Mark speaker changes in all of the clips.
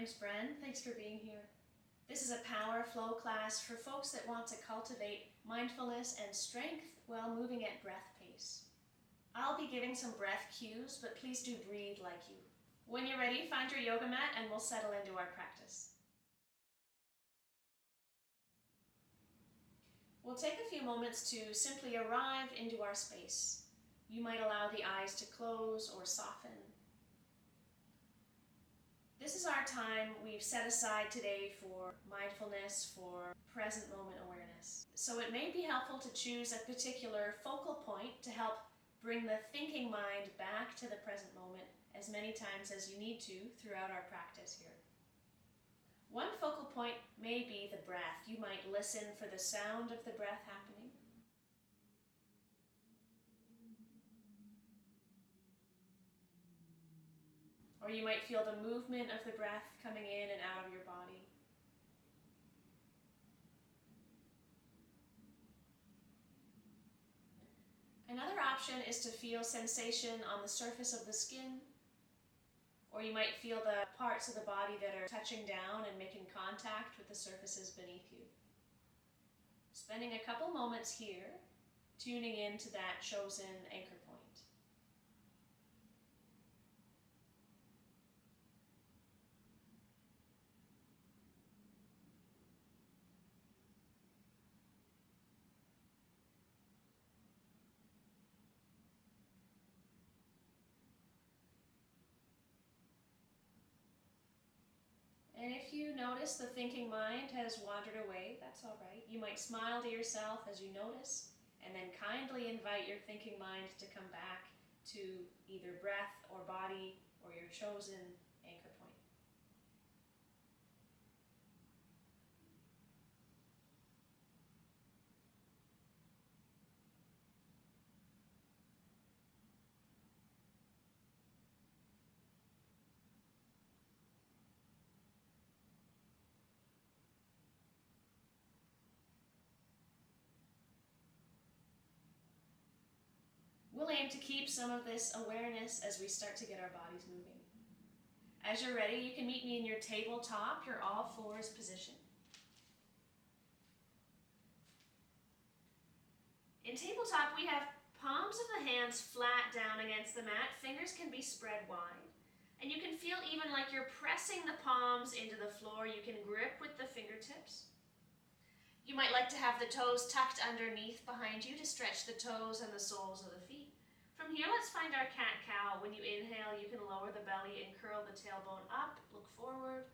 Speaker 1: name's Bren. Thanks for being here. This is a power flow class for folks that want to cultivate mindfulness and strength while moving at breath pace. I'll be giving some breath cues, but please do breathe like you. When you're ready, find your yoga mat and we'll settle into our practice. We'll take a few moments to simply arrive into our space. You might allow the eyes to close or soften. This is our time we've set aside today for mindfulness, for present moment awareness. So it may be helpful to choose a particular focal point to help bring the thinking mind back to the present moment as many times as you need to throughout our practice here. One focal point may be the breath. You might listen for the sound of the breath happening. Or you might feel the movement of the breath coming in and out of your body. Another option is to feel sensation on the surface of the skin, or you might feel the parts of the body that are touching down and making contact with the surfaces beneath you. Spending a couple moments here, tuning into that chosen anchor point. And if you notice the thinking mind has wandered away, that's all right. You might smile to yourself as you notice, and then kindly invite your thinking mind to come back to either breath or body or your chosen anchor point. We'll aim to keep some of this awareness as we start to get our bodies moving. As you're ready, you can meet me in your tabletop, your all fours position. In tabletop, we have palms of the hands flat down against the mat. Fingers can be spread wide. And you can feel even like you're pressing the palms into the floor. You can grip with the fingertips. You might like to have the toes tucked underneath behind you to stretch the toes and the soles of the feet. From here, let's find our cat-cow. When you inhale, you can lower the belly and curl the tailbone up, look forward.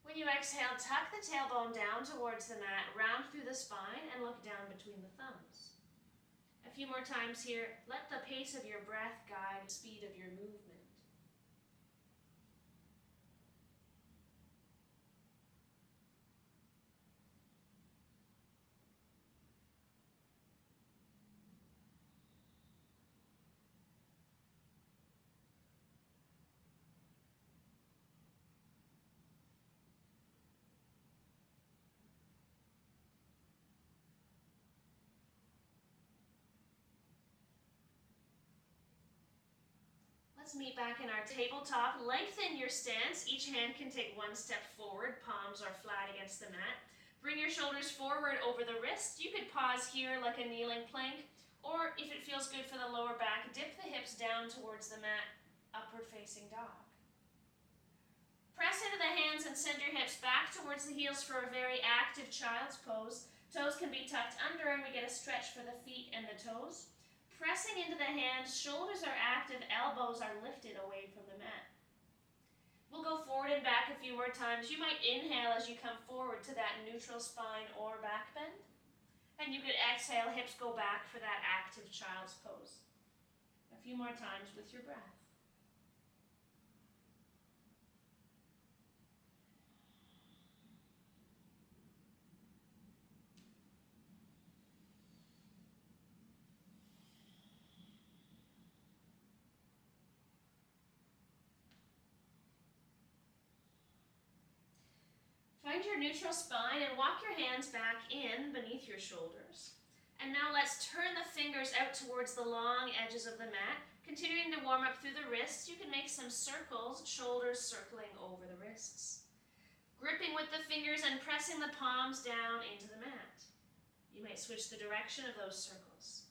Speaker 1: When you exhale, tuck the tailbone down towards the mat, round through the spine, and look down between the thumbs. A few more times here. Let the pace of your breath guide the speed of your movement. Let's meet back in our tabletop. Lengthen your stance. Each hand can take one step forward. Palms are flat against the mat. Bring your shoulders forward over the wrist. You could pause here like a kneeling plank, or if it feels good for the lower back, dip the hips down towards the mat, upward facing dog. Press into the hands and send your hips back towards the heels for a very active child's pose. Toes can be tucked under and we get a stretch for the feet and the toes. Pressing into the hands, shoulders are active, elbows are lifted away from the mat. We'll go forward and back a few more times. You might inhale as you come forward to that neutral spine or back bend. And you could exhale, hips go back for that active child's pose. A few more times with your breath. Find your neutral spine and walk your hands back in beneath your shoulders. And now let's turn the fingers out towards the long edges of the mat. Continuing to warm up through the wrists, you can make some circles, shoulders circling over the wrists. Gripping with the fingers and pressing the palms down into the mat. You might switch the direction of those circles.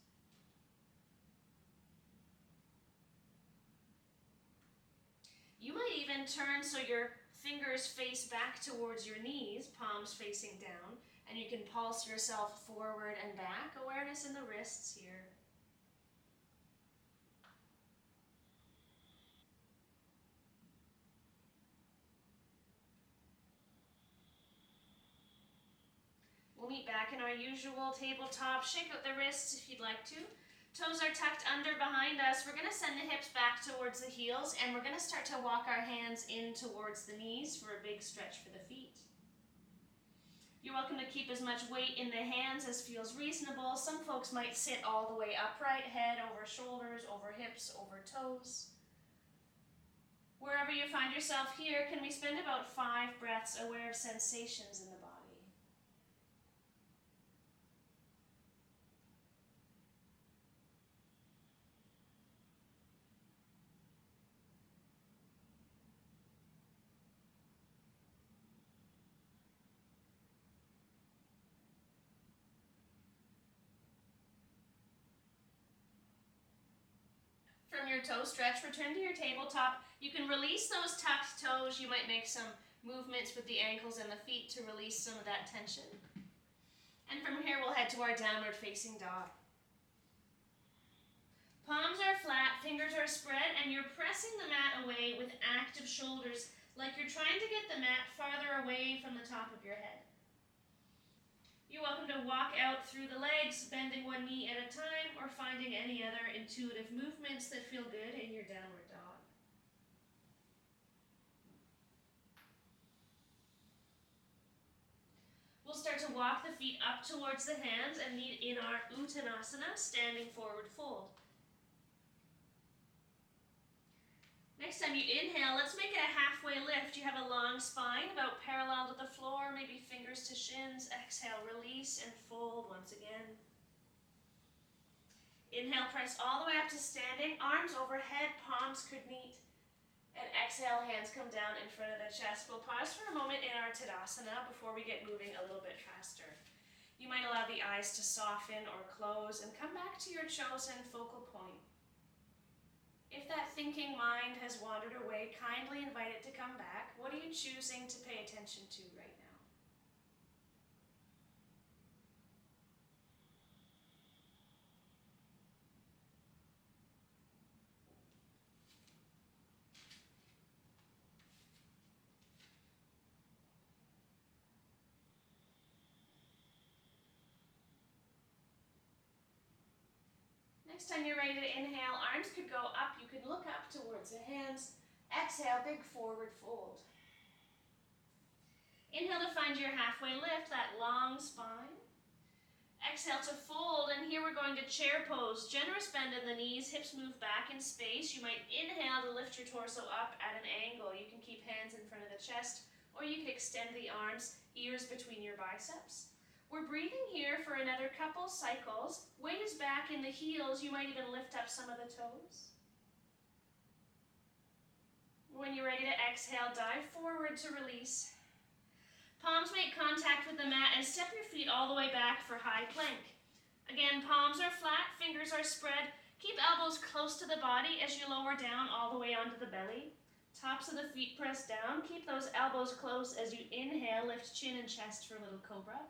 Speaker 1: You might even turn so your fingers face back towards your knees, palms facing down, and you can pulse yourself forward and back. Awareness in the wrists here. We'll meet back in our usual tabletop. Shake out the wrists if you'd like to. Toes are tucked under behind us. We're going to send the hips back towards the heels, and we're going to start to walk our hands in towards the knees for a big stretch for the feet. You're welcome to keep as much weight in the hands as feels reasonable. Some folks might sit all the way upright, head over shoulders, over hips, over toes. Wherever you find yourself here, can we spend about 5 breaths aware of sensations in the body? From your toe stretch, return to your tabletop. You can release those tucked toes. You might make some movements with the ankles and the feet to release some of that tension. And from here, we'll head to our downward facing dog. Palms are flat, fingers are spread, and you're pressing the mat away with active shoulders, like you're trying to get the mat farther away from the top of your head. You're welcome to walk out through the legs, bending one knee at a time, or finding any other intuitive movements that feel good in your downward dog. We'll start to walk the feet up towards the hands and meet in our Uttanasana, standing forward fold. Next time you inhale, let's make it a halfway lift. You have a long spine, about parallel to the floor, maybe fingers to shins. Exhale, release and fold once again. Inhale, press all the way up to standing, arms overhead, palms could meet. And exhale, hands come down in front of the chest. We'll pause for a moment in our Tadasana before we get moving a little bit faster. You might allow the eyes to soften or close and come back to your chosen focal point. If that thinking mind has wandered away, kindly invite it to come back. What are you choosing to pay attention to right now? Next time you're ready to inhale, arms could go up. You could look up towards the hands. Exhale, big forward fold. Inhale to find your halfway lift, that long spine. Exhale to fold, and here we're going to chair pose. Generous bend in the knees, hips move back in space. You might inhale to lift your torso up at an angle. You can keep hands in front of the chest, or you can extend the arms, ears between your biceps. We're breathing here for another couple cycles. Weight is back in the heels. You might even lift up some of the toes. When you're ready to exhale, dive forward to release. Palms make contact with the mat and step your feet all the way back for high plank. Again, palms are flat, fingers are spread. Keep elbows close to the body as you lower down all the way onto the belly. Tops of the feet press down. Keep those elbows close as you inhale. Lift chin and chest for a little cobra.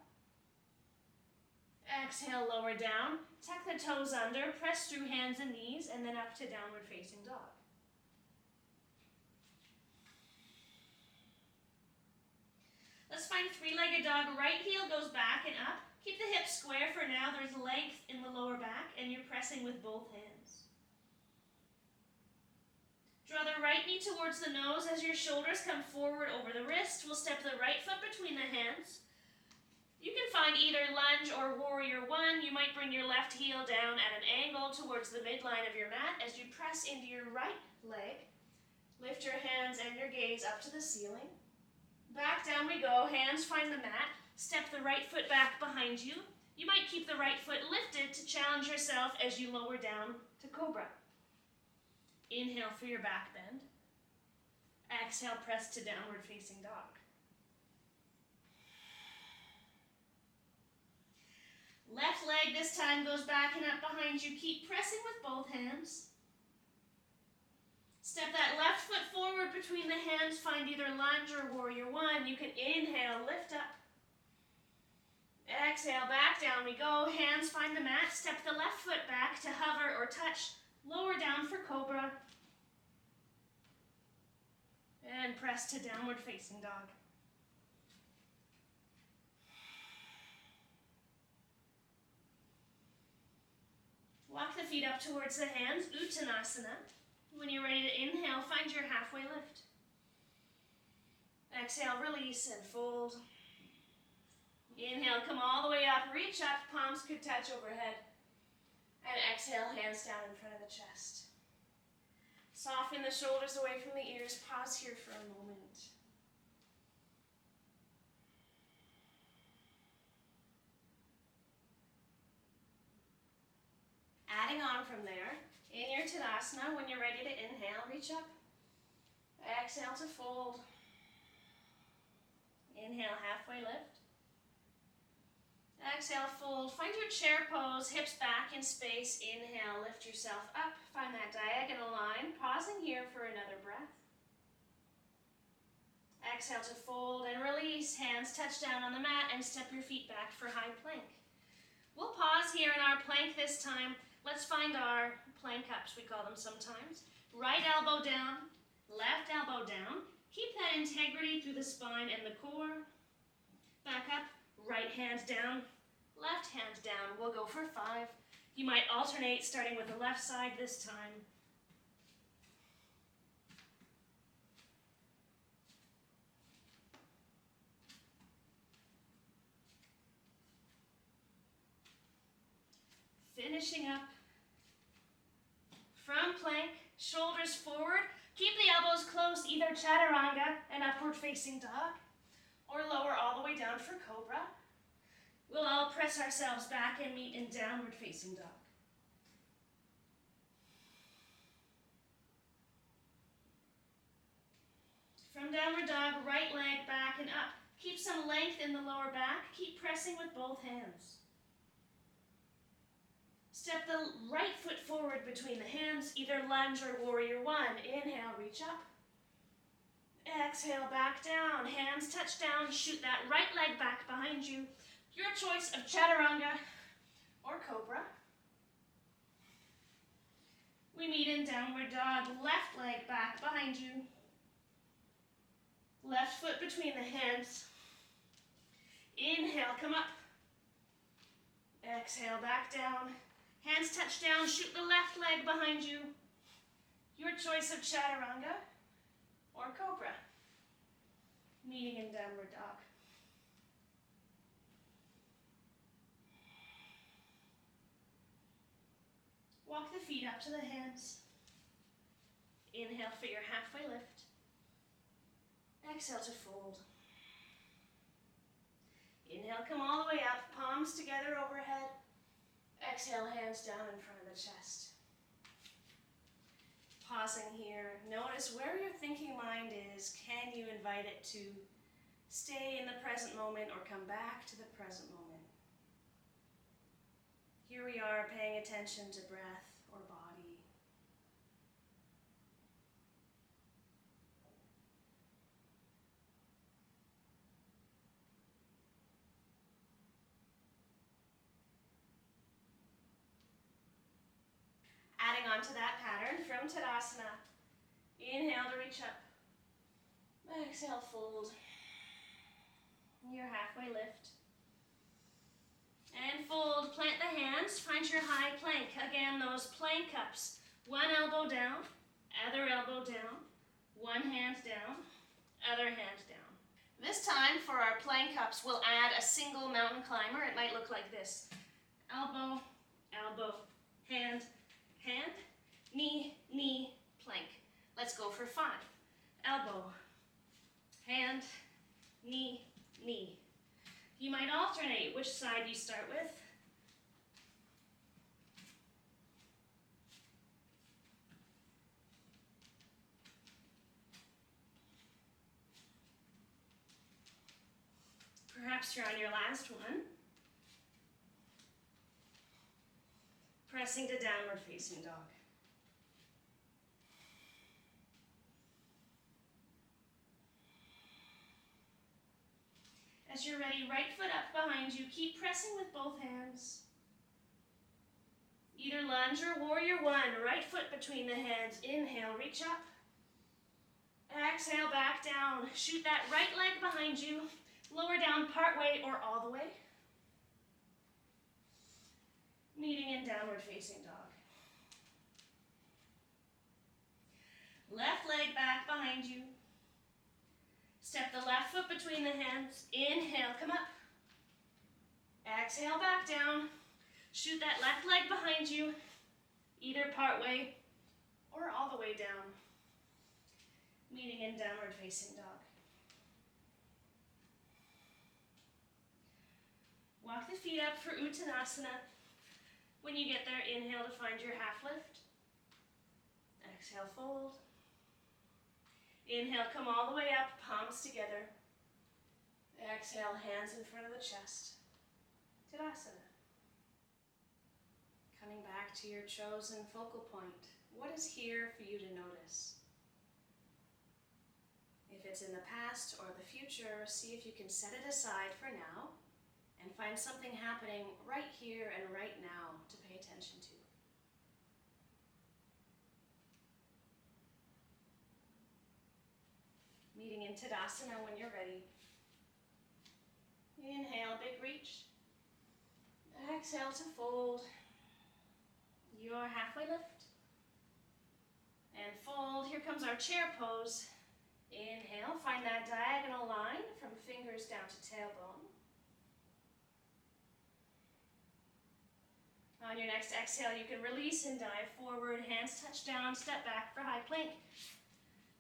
Speaker 1: Exhale, lower down, tuck the toes under, press through hands and knees, and then up to downward facing dog. Let's find three-legged dog. Right heel goes back and up. Keep the hips square for now. There's length in the lower back, and you're pressing with both hands. Draw the right knee towards the nose as your shoulders come forward over the wrist. We'll step the right foot between the hands. You can find either lunge or warrior one. You might bring your left heel down at an angle towards the midline of your mat as you press into your right leg. Lift your hands and your gaze up to the ceiling. Back down we go. Hands find the mat. Step the right foot back behind you. You might keep the right foot lifted to challenge yourself as you lower down to cobra. Inhale for your back bend. Exhale, press to downward facing dog. Left leg this time goes back and up behind you. Keep pressing with both hands. Step that left foot forward between the hands. Find either lunge or warrior one. You can inhale, lift up. Exhale, back down we go. Hands find the mat. Step the left foot back to hover or touch. Lower down for cobra. And press to downward facing dog. Walk the feet up towards the hands, Uttanasana. When you're ready to inhale, find your halfway lift. Exhale, release and fold. Inhale, come all the way up, reach up, palms could touch overhead. And exhale, hands down in front of the chest. Soften the shoulders away from the ears. Pause here for a moment. Adding on from there, in your Tadasana, when you're ready to inhale, reach up. Exhale to fold. Inhale, halfway lift. Exhale, fold. Find your chair pose, hips back in space. Inhale, lift yourself up. Find that diagonal line. Pausing here for another breath. Exhale to fold and release. Hands touch down on the mat and step your feet back for high plank. We'll pause here in our plank this time. Let's find our plank ups, we call them sometimes. Right elbow down, left elbow down. Keep that integrity through the spine and the core. Back up, right hand down, left hand down. We'll go for 5. You might alternate, starting with the left side this time. Finishing up. From plank, shoulders forward. Keep the elbows close, either chaturanga, an upward facing dog, or lower all the way down for cobra. We'll all press ourselves back and meet in downward facing dog. From downward dog, right leg back and up. Keep some length in the lower back. Keep pressing with both hands. Step the right foot forward between the hands, either lunge or warrior one. Inhale, reach up. Exhale, back down. Hands touch down. Shoot that right leg back behind you. Your choice of chaturanga or cobra. We meet in downward dog. Left leg back behind you. Left foot between the hands. Inhale, come up. Exhale, back down. Hands touch down, shoot the left leg behind you. Your choice of chaturanga or cobra. Meeting in downward dog. Walk the feet up to the hands. Inhale for your halfway lift. Exhale to fold. Inhale, come all the way up, palms together overhead. Exhale, hands down in front of the chest. Pausing here, notice where your thinking mind is. Can you invite it to stay in the present moment or come back to the present moment? Here we are paying attention to breath or body. Adding on to that pattern from Tadasana. Inhale to reach up. Exhale, fold. Your halfway lift. And fold, plant the hands, find your high plank. Again, those plank ups. One elbow down, other elbow down, one hand down, other hand down. This time for our plank ups, we'll add a single mountain climber. It might look like this. Elbow, elbow, hand, hand, knee, knee, plank. Let's go for 5. Elbow, hand, knee, knee. You might alternate which side you start with. Perhaps you're on your last one. Pressing to downward facing dog. As you're ready, right foot up behind you. Keep pressing with both hands. Either lunge or warrior one. Right foot between the hands. Inhale, reach up. Exhale, back down. Shoot that right leg behind you. Lower down part way or all the way. Meeting in downward facing dog. Left leg back behind you. Step the left foot between the hands. Inhale, come up. Exhale, back down. Shoot that left leg behind you, either part way or all the way down. Meeting in downward facing dog. Walk the feet up for Uttanasana. When you get there, inhale to find your half lift. Exhale, fold. Inhale, come all the way up, palms together. Exhale, hands in front of the chest. Tadasana. Coming back to your chosen focal point. What is here for you to notice? If it's in the past or the future, see if you can set it aside for now and find something happening right here and right now to pay attention to. Meeting in Tadasana when you're ready. Inhale, big reach. Exhale to fold. Your halfway lift. And fold. Here comes our chair pose. Inhale, find that diagonal line from fingers down to tailbone. On your next exhale, you can release and dive forward. Hands touch down, step back for high plank.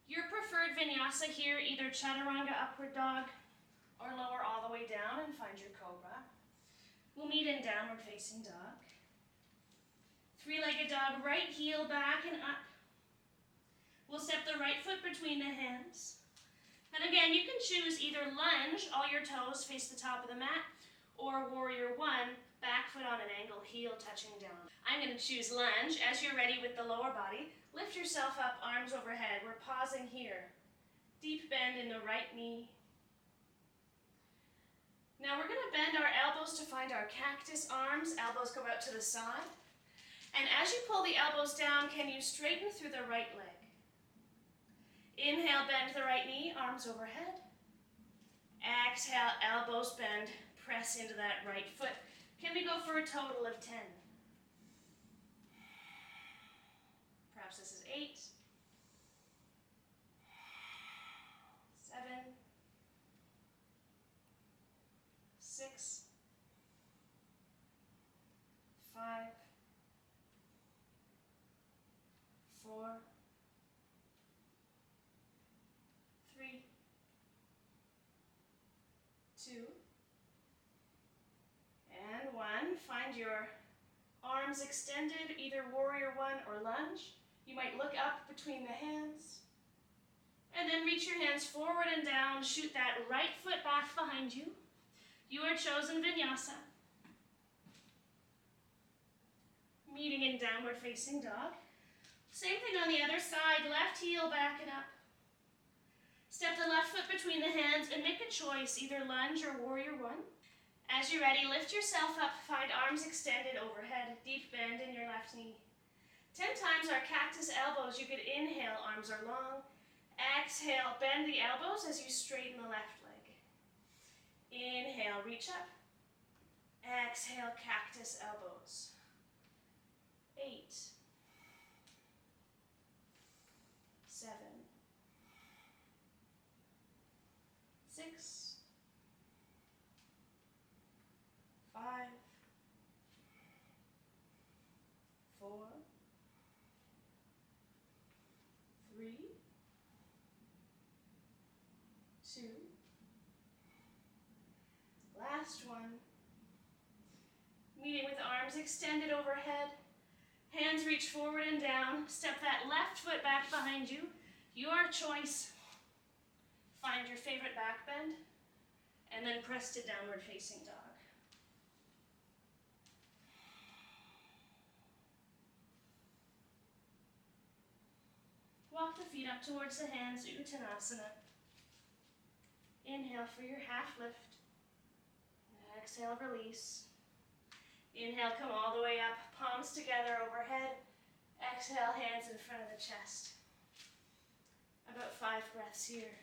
Speaker 1: Your preferred vinyasa here, either chaturanga upward dog or lower all the way down and find your cobra. We'll meet in downward facing dog. Three-legged dog, right heel back and up. We'll step the right foot between the hands. And again, you can choose either lunge, all your toes face the top of the mat, or warrior one, back foot on an angle, heel touching down. I'm going to choose lunge. As you're ready with the lower body, lift yourself up, arms overhead. We're pausing here. Deep bend in the right knee. Now we're going to bend our elbows to find our cactus arms. Elbows go out to the side. And as you pull the elbows down, can you straighten through the right leg? Inhale, bend the right knee, arms overhead. Exhale, elbows bend, press into that right foot. Can we go for a total of 10? Perhaps this is 8, 7, 6, 5, 4, 3, 2, and 1. Find your arms extended, either warrior one or lunge. You might look up between the hands. And then reach your hands forward and down. Shoot that right foot back behind you. Your chosen vinyasa. Meeting in downward facing dog. Same thing on the other side. Left heel back and up. Step the left foot between the hands and make a choice, either lunge or warrior one. As you're ready, lift yourself up, find arms extended overhead, deep bend in your left knee. 10 times our cactus elbows. You could inhale, arms are long. Exhale, bend the elbows as you straighten the left leg. Inhale, reach up. Exhale, cactus elbows. 8, 7, 6, 5, 4, 3, 2, last one. Meeting with arms extended overhead. Hands reach forward and down. Step that left foot back behind you. Your choice. Find your favorite back bend. And then press to downward facing dog. Walk the feet up towards the hands, Uttanasana. Inhale for your half lift. Exhale, release. Inhale, come all the way up, palms together overhead. Exhale, hands in front of the chest. About 5 breaths here.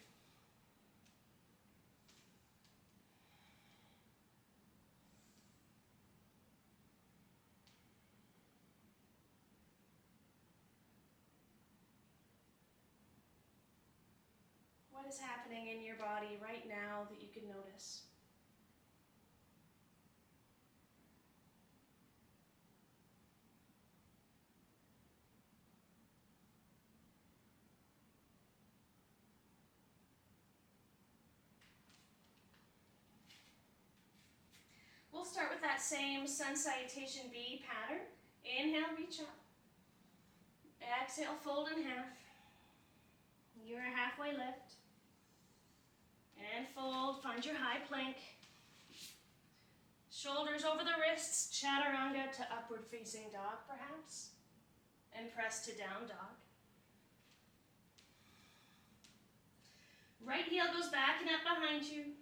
Speaker 1: What is happening in your body right now that you can notice? We'll start with that same sun salutation B pattern. Inhale, reach up. Exhale, fold in half. You're a halfway lift. And fold, find your high plank. Shoulders over the wrists, chaturanga to upward facing dog perhaps. And press to down dog. Right heel goes back and up behind you.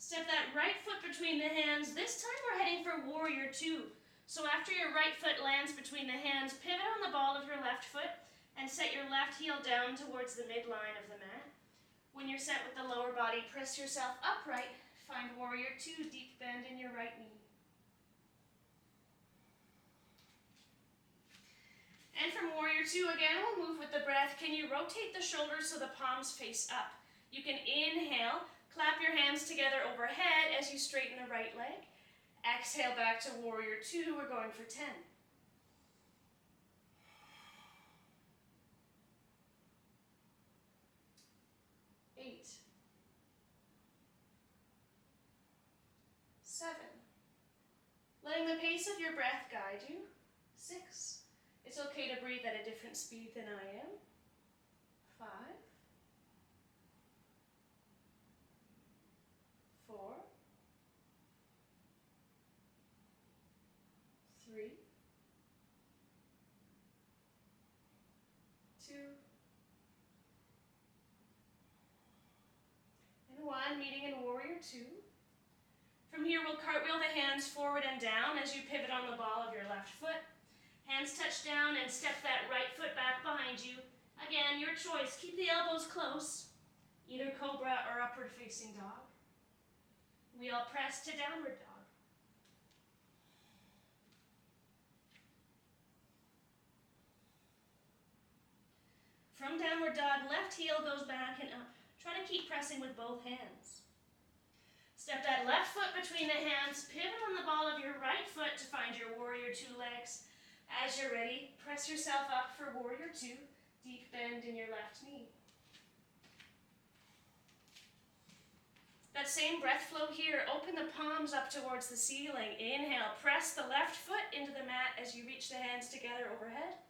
Speaker 1: Step that right foot between the hands. This time we're heading for warrior two. So after your right foot lands between the hands, pivot on the ball of your left foot and set your left heel down towards the midline of the mat. When you're set with the lower body, press yourself upright. Find warrior two, deep bend in your right knee. And from warrior two again, we'll move with the breath. Can you rotate the shoulders so the palms face up? You can inhale. Clap your hands together overhead as you straighten the right leg. Exhale back to warrior two. We're going for 10. 8. 7. Letting the pace of your breath guide you. 6. It's okay to breathe at a different speed than I am. 5. 4, 3, 2, and 1, meeting in warrior two. From here, we'll cartwheel the hands forward and down as you pivot on the ball of your left foot. Hands touch down and step that right foot back behind you. Again, your choice. Keep the elbows close, either cobra or upward facing dog. We all press to downward dog. From downward dog, left heel goes back and up. Try to keep pressing with both hands. Step that left foot between the hands, pivot on the ball of your right foot to find your warrior two legs. As you're ready, press yourself up for warrior two, deep bend in your left knee. That same breath flow here, open the palms up towards the ceiling. Inhale, press the left foot into the mat as you reach the hands together overhead.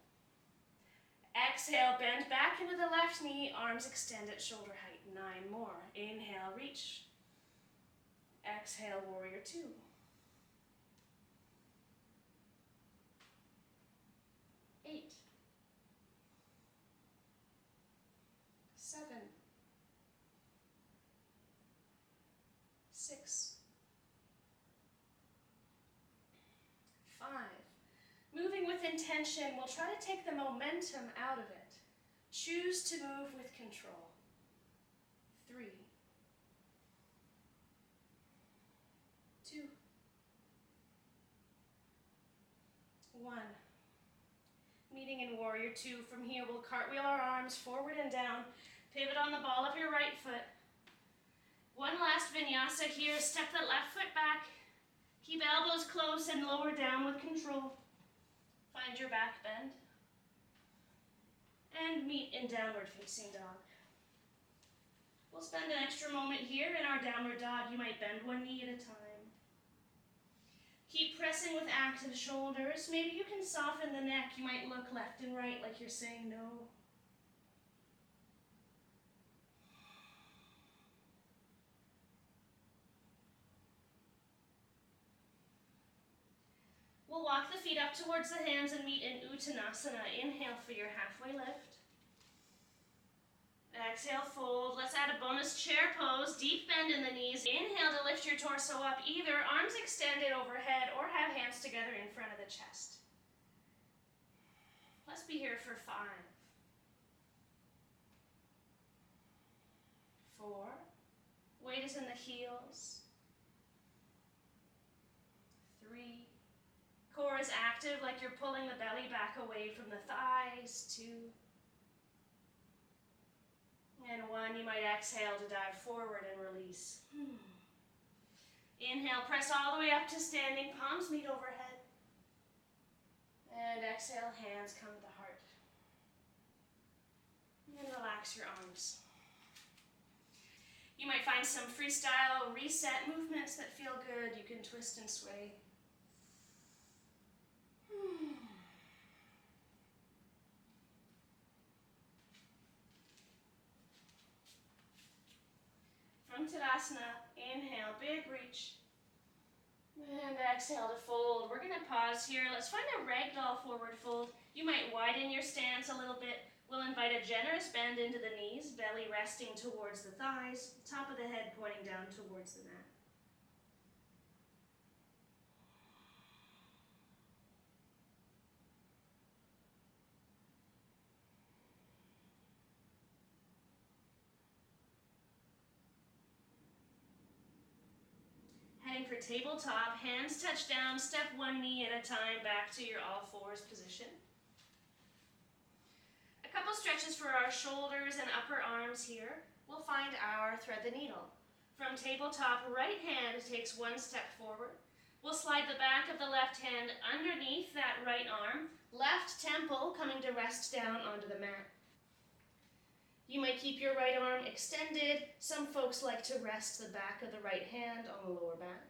Speaker 1: Exhale, bend back into the left knee, arms extend at shoulder height. 9 more. Inhale, reach. Exhale, warrior two. 8. 7. 6. 5. Moving with intention, we'll try to take the momentum out of it. Choose to move with control. 3. 2. 1. Meeting in warrior two. From here, we'll cartwheel our arms forward and down. Pivot on the ball of your right foot. One last vinyasa here. Step the left foot back. Keep elbows close and lower down with control. Find your back bend. And meet in downward facing dog. We'll spend an extra moment here in our downward dog. You might bend one knee at a time. Keep pressing with active shoulders. Maybe you can soften the neck. You might look left and right like you're saying no. We'll walk the feet up towards the hands and meet in Uttanasana. Inhale for your halfway lift. Exhale, fold. Let's add a bonus chair pose. Deep bend in the knees. Inhale to lift your torso up either. Arms extended overhead or have hands together in front of the chest. Let's be here for 5, 4. Weight is in the heels. 3. Core is active like you're pulling the belly back away from the thighs. 2. And 1, you might exhale to dive forward and release. Inhale, press all the way up to standing, palms meet overhead. And exhale, hands come to the heart. And relax your arms. You might find some freestyle reset movements that feel good. You can twist and sway. From Tadasana, inhale, big reach. And exhale to fold. We're going to pause here. Let's find a ragdoll forward fold. You might widen your stance a little bit. We'll invite a generous bend into the knees, belly resting towards the thighs, top of the head pointing down towards the mat. Heading for tabletop, hands touch down, step one knee at a time back to your all fours position. A couple stretches for our shoulders and upper arms here. We'll find our thread the needle. From tabletop, right hand takes 1 step forward. We'll slide the back of the left hand underneath that right arm, left temple coming to rest down onto the mat. You might keep your right arm extended. Some folks like to rest the back of the right hand on the lower back.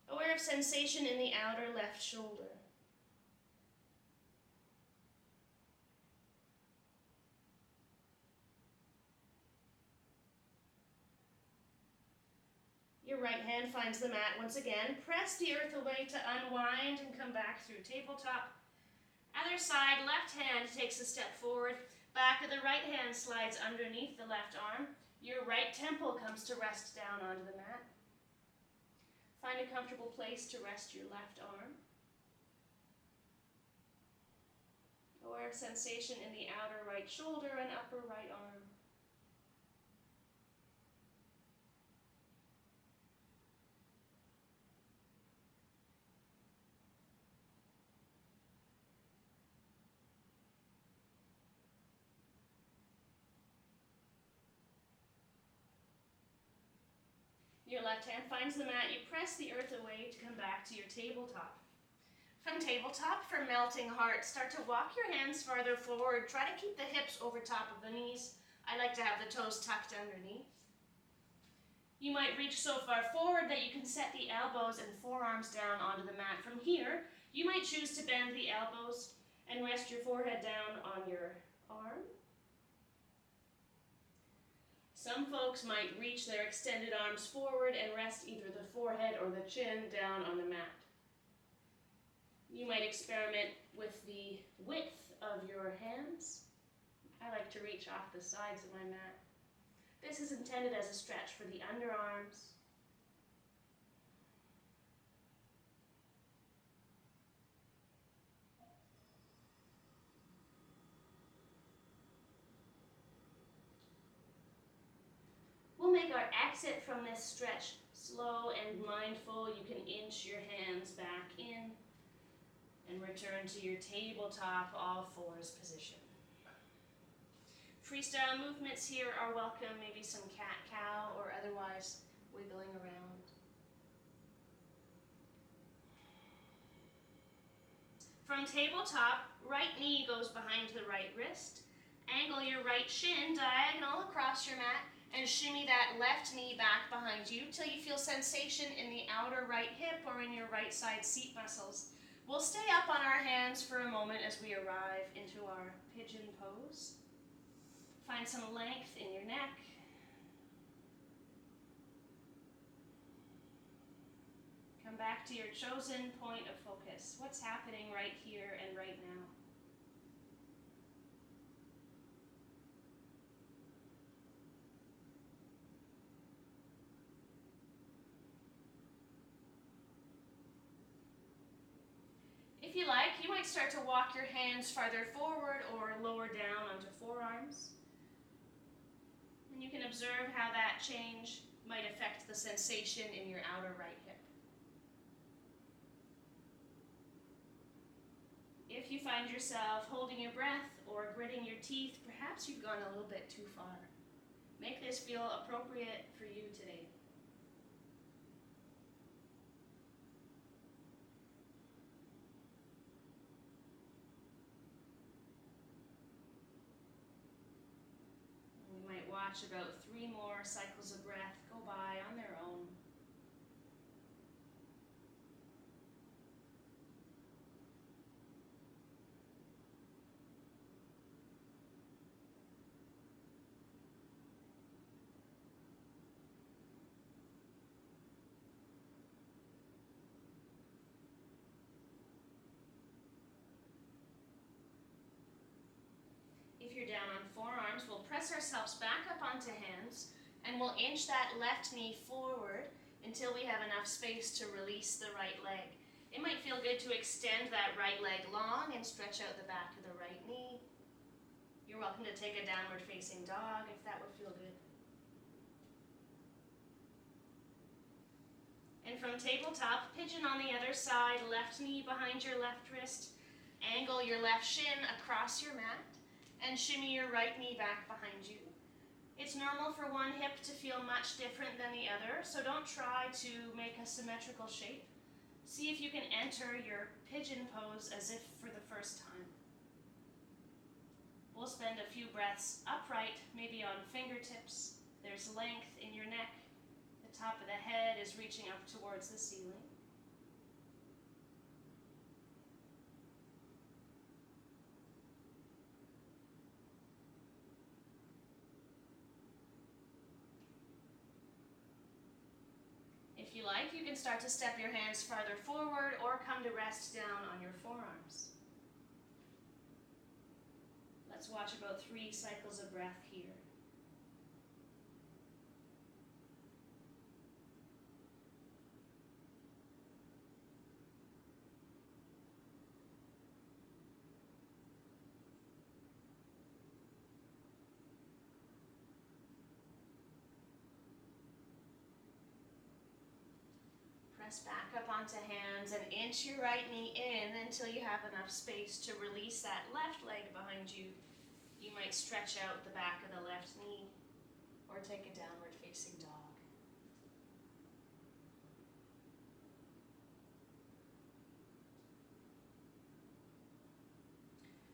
Speaker 1: Aware of sensation in the outer left shoulder. Your right hand finds the mat once again. Press the earth away to unwind and come back through tabletop. Other side, left hand takes a step forward. Back of the right hand slides underneath the left arm. Your right temple comes to rest down onto the mat. Find a comfortable place to rest your left arm. Aware of sensation in the outer right shoulder and upper right arm. Your left hand finds the mat. You press the earth away to come back to your tabletop. From tabletop, for melting heart, start to walk your hands farther forward. Try to keep the hips over top of the knees. I like to have the toes tucked underneath. You might reach so far forward that you can set the elbows and forearms down onto the mat. From here, you might choose to bend the elbows and rest your forehead down on your arm. Some folks might reach their extended arms forward and rest either the forehead or the chin down on the mat. You might experiment with the width of your hands. I like to reach off the sides of my mat. This is intended as a stretch for the underarms. We'll make our exit from this stretch slow and mindful. You can inch your hands back in and return to your tabletop all fours position. Freestyle movements here are welcome, maybe some cat-cow or otherwise wiggling around. From tabletop, right knee goes behind the right wrist. Angle your right shin diagonal across your mat and shimmy that left knee back behind you till you feel sensation in the outer right hip or in your right side seat muscles. We'll stay up on our hands for a moment as we arrive into our pigeon pose. Find some length in your neck. Come Come back to your chosen point of focus. What's happening right here and right now? If you like, you might start to walk your hands farther forward or lower down onto forearms. And you can observe how that change might affect the sensation in your outer right hip. If you find yourself holding your breath or gritting your teeth, perhaps you've gone a little bit too far. Make this feel appropriate for you today. We might watch about 3 more cycles of breath go by on their own. If you're down on forearms, we'll press ourselves back up onto hands and we'll inch that left knee forward until we have enough space to release the right leg. It might feel good to extend that right leg long and stretch out the back of the right knee. You're welcome to take a downward facing dog if that would feel good. And from tabletop, pigeon on the other side, left knee behind your left wrist, angle your left shin across your mat, and shimmy your right knee back behind you. It's normal for one hip to feel much different than the other, so don't try to make a symmetrical shape. See if you can enter your pigeon pose as if for the first time. We'll spend a few breaths upright, maybe on fingertips. There's length in your neck. The top of the head is reaching up towards the ceiling. If you like, you can start to step your hands farther forward or come to rest down on your forearms. Let's watch about 3 cycles of breath here. Press back up onto hands and inch your right knee in until you have enough space to release that left leg behind you. You might stretch out the back of the left knee or take a downward facing dog.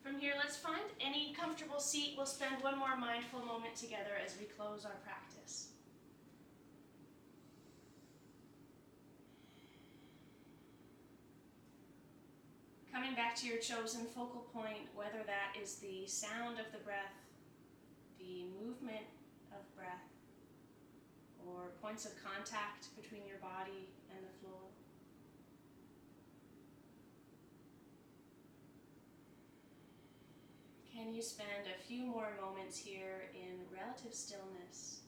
Speaker 1: From here, let's find any comfortable seat. We'll spend one more mindful moment together as we close our practice. Coming back to your chosen focal point, whether that is the sound of the breath, the movement of breath, or points of contact between your body and the floor. Can you spend a few more moments here in relative stillness,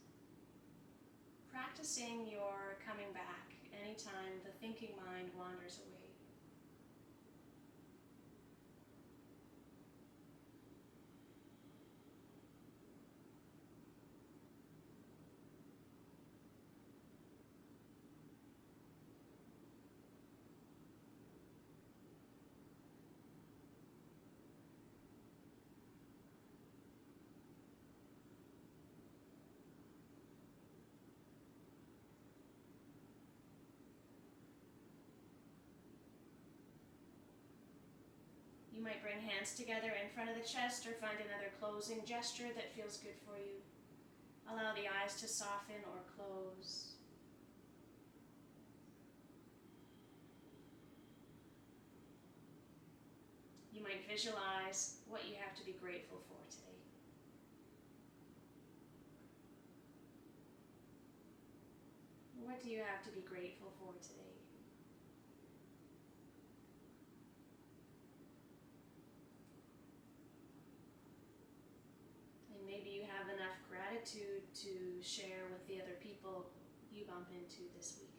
Speaker 1: practicing your coming back anytime the thinking mind wanders away? You might bring hands together in front of the chest or find another closing gesture that feels good for you. Allow the eyes to soften or close. You might visualize what you have to be grateful for today. What do you have to be grateful for today? maybe you have enough gratitude to share with the other people you bump into this week.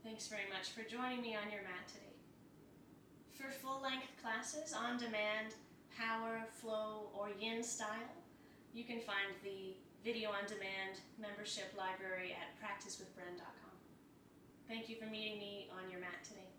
Speaker 1: Thanks very much for joining me on your mat today. For full-length classes on demand, power, flow, or yin style, you can find the video on demand membership library at practicewithbren.com. Thank you for meeting me on your mat today.